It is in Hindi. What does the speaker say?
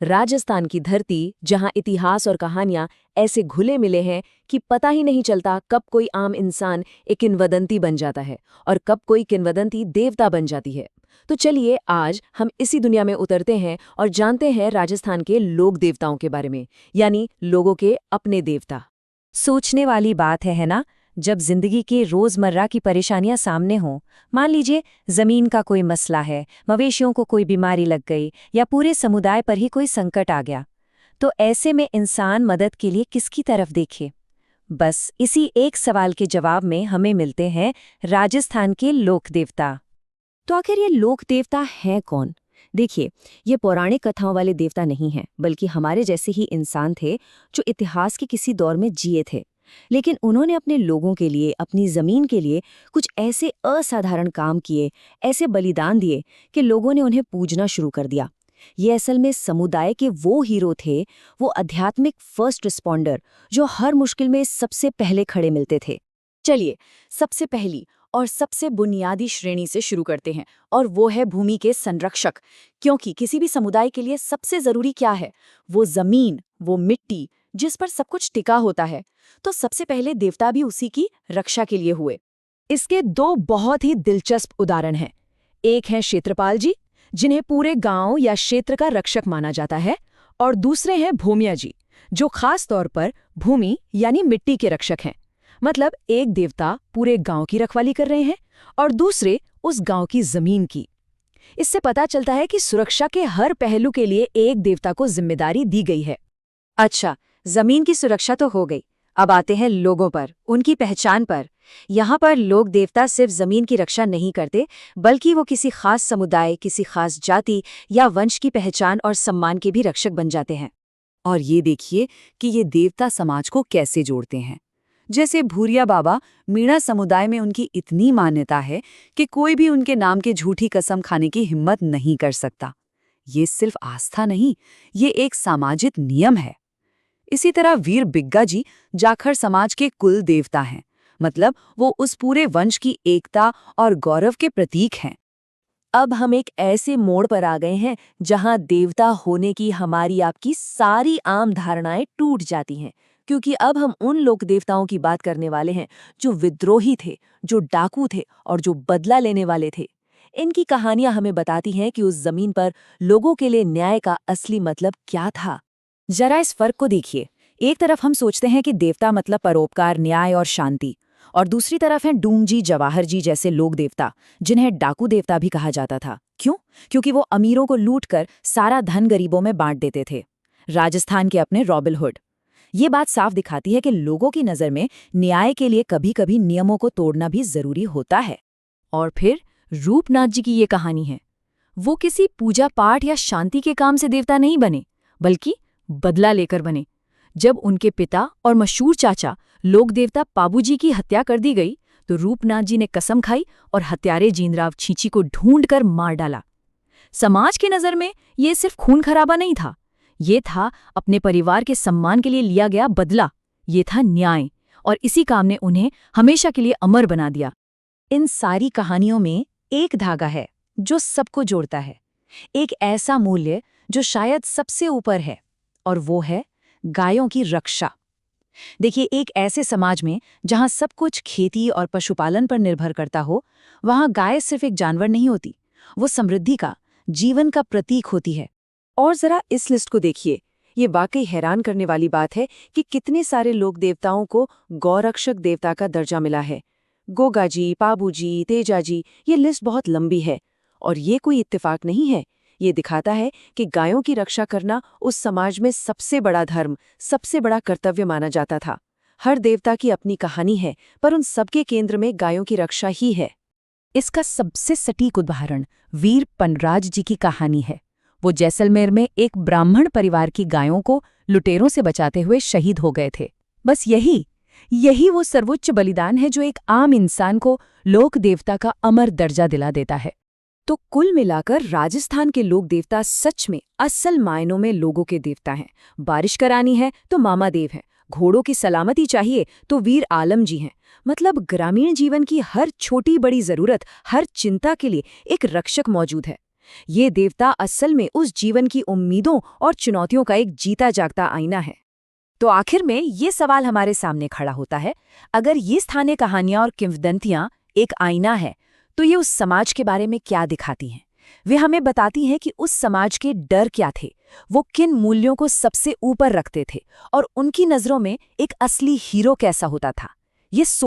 राजस्थान की धरती, जहां इतिहास और कहानियां ऐसे घुले मिले हैं कि पता ही नहीं चलता कब कोई आम इंसान एक किंवदंती बन जाता है और कब कोई किंवदंती देवता बन जाती है। तो चलिए आज हम इसी दुनिया में उतरते हैं और जानते हैं राजस्थान के लोक देवताओं के बारे में, यानी लोगों के अपने देवता। सोचने वाली बात है ना। जब जिंदगी के रोजमर्रा की परेशानियां सामने हों, मान लीजिए जमीन का कोई मसला है, मवेशियों को कोई बीमारी लग गई या पूरे समुदाय पर ही कोई संकट आ गया, तो ऐसे में इंसान मदद के लिए किसकी तरफ देखे? बस इसी एक सवाल के जवाब में हमें मिलते हैं राजस्थान के लोक देवता। तो आखिर ये लोक देवता हैं कौन? देखिए, ये पौराणिक कथाओं वाले देवता नहीं हैं, बल्कि हमारे जैसे ही इंसान थे जो इतिहास के किसी दौर में जिए थे। लेकिन उन्होंने अपने लोगों के लिए, अपनी जमीन के लिए कुछ ऐसे असाधारण काम किए, ऐसे बलिदान दिए कि लोगों ने उन्हें पूजना शुरू कर दिया। ये असल में समुदाय के वो हीरो थे, वो आध्यात्मिक फर्स्ट रिस्पॉन्डर जो हर मुश्किल में सबसे पहले खड़े मिलते थे। चलिए, सबसे पहली और सबसे बुनियादी श्रेणी से शुरू करते हैं, और वो है भूमि के संरक्षक। क्योंकि किसी भी समुदाय के लिए सबसे जरूरी क्या है? वो जमीन, वो मिट्टी जिस पर सब कुछ टिका होता है। तो सबसे पहले देवता भी उसी की रक्षा के लिए हुए। इसके दो बहुत ही दिलचस्प उदाहरण हैं। एक है क्षेत्रपाल जी, जिन्हें पूरे गांव या क्षेत्र का रक्षक माना जाता है, और दूसरे हैं भूमिया जी, जो खास तौर पर भूमि यानी मिट्टी के रक्षक हैं। मतलब एक देवता पूरे गांव की रखवाली कर रहे हैं और दूसरे उस गांव की जमीन की। इससे पता चलता है कि सुरक्षा के हर पहलू के लिए एक देवता को जिम्मेदारी दी गई है। अच्छा, जमीन की सुरक्षा तो हो गई, अब आते हैं लोगों पर, उनकी पहचान पर। यहाँ पर लोक देवता सिर्फ जमीन की रक्षा नहीं करते, बल्कि वो किसी खास समुदाय, किसी खास जाति या वंश की पहचान और सम्मान के भी रक्षक बन जाते हैं। और ये देखिए कि ये देवता समाज को कैसे जोड़ते हैं। जैसे भूरिया बाबा, मीणा समुदाय में उनकी इतनी मान्यता है कि कोई भी उनके नाम की झूठी कसम खाने की हिम्मत नहीं कर सकता। ये सिर्फ आस्था नहीं, ये एक सामाजिक नियम है। इसी तरह वीर बिग्गा जी जाखड़ समाज के कुल देवता हैं, मतलब वो उस पूरे वंश की एकता और गौरव के प्रतीक हैं। अब हम एक ऐसे मोड़ पर आ गए हैं जहां देवता होने की हमारी आपकी सारी आम धारणाएं टूट जाती हैं, क्योंकि अब हम उन लोक देवताओं की बात करने वाले हैं जो विद्रोही थे, जो डाकू थे और जो बदला लेने वाले थे। इनकी कहानियां हमें बताती हैं कि उस जमीन पर लोगों के लिए न्याय का असली मतलब क्या था। जरा इस फर्क को देखिए। एक तरफ हम सोचते हैं कि देवता मतलब परोपकार, न्याय और शांति, और दूसरी तरफ हैं डूंगजी, जवाहर जी जैसे लोक देवता, जिन्हें डाकू देवता भी कहा जाता था। क्यों? क्योंकि वो अमीरों को लूटकर सारा धन गरीबों में बांट देते थे। राजस्थान के अपने रॉबिन हुड। ये बात साफ दिखाती है कि लोगों की नज़र में न्याय के लिए कभी-कभी नियमों को तोड़ना भी जरूरी होता है। और फिर रूपनाथ जी की ये कहानी है। वो किसी पूजा पाठ या शांति के काम से देवता नहीं बने, बल्कि बदला लेकर बने। जब उनके पिता और मशहूर चाचा लोक देवता पाबूजी की हत्या कर दी गई, तो रूपनाथ जी ने कसम खाई और हत्यारे जीनराव छींची को ढूंढकर मार डाला। समाज की नज़र में ये सिर्फ खून खराबा नहीं था, ये था अपने परिवार के सम्मान के लिए लिया गया बदला। ये था न्याय, और इसी काम ने उन्हें हमेशा के लिए अमर बना दिया। इन सारी कहानियों में एक धागा है जो सबको जोड़ता है, एक ऐसा मूल्य जो शायद सबसे ऊपर है, और वो है गायों की रक्षा। देखिए, एक ऐसे समाज में जहां सब कुछ खेती और पशुपालन पर निर्भर करता हो, वहां गाय सिर्फ एक जानवर नहीं होती, वो समृद्धि का, जीवन का प्रतीक होती है। और जरा इस लिस्ट को देखिए, ये वाकई हैरान करने वाली बात है कि कितने सारे लोक देवताओं को गौरक्षक देवता का दर्जा मिला है। गोगाजी, पाबूजी, तेजाजी, ये लिस्ट बहुत लंबी है। और ये कोई इत्तेफाक नहीं है, ये दिखाता है कि गायों की रक्षा करना उस समाज में सबसे बड़ा धर्म, सबसे बड़ा कर्तव्य माना जाता था। हर देवता की अपनी कहानी है, पर उन सबके केंद्र में गायों की रक्षा ही है। इसका सबसे सटीक उदाहरण वीर पनराज जी की कहानी है। वो जैसलमेर में एक ब्राह्मण परिवार की गायों को लुटेरों से बचाते हुए शहीद हो गए थे। बस यही वो सर्वोच्च बलिदान है जो एक आम इंसान को लोक देवता का अमर दर्जा दिला देता है। तो कुल मिलाकर राजस्थान के लोक देवता सच में असल मायनों में लोगों के देवता हैं। बारिश करानी है तो मामा देव हैं, घोड़ों की सलामती चाहिए तो वीर आलम जी हैं। मतलब ग्रामीण जीवन की हर छोटी बड़ी जरूरत, हर चिंता के लिए एक रक्षक मौजूद है। ये देवता असल में उस जीवन की उम्मीदों और चुनौतियों का एक जीता जागता आईना है। तो आखिर में ये सवाल हमारे सामने खड़ा होता है, अगर ये स्थानीय कहानियां और किंवदंतियां एक आईना है, तो ये उस समाज के बारे में क्या दिखाती हैं? वे हमें बताती हैं कि उस समाज के डर क्या थे, वो किन मूल्यों को सबसे ऊपर रखते थे और उनकी नज़रों में एक असली हीरो कैसा होता था। ये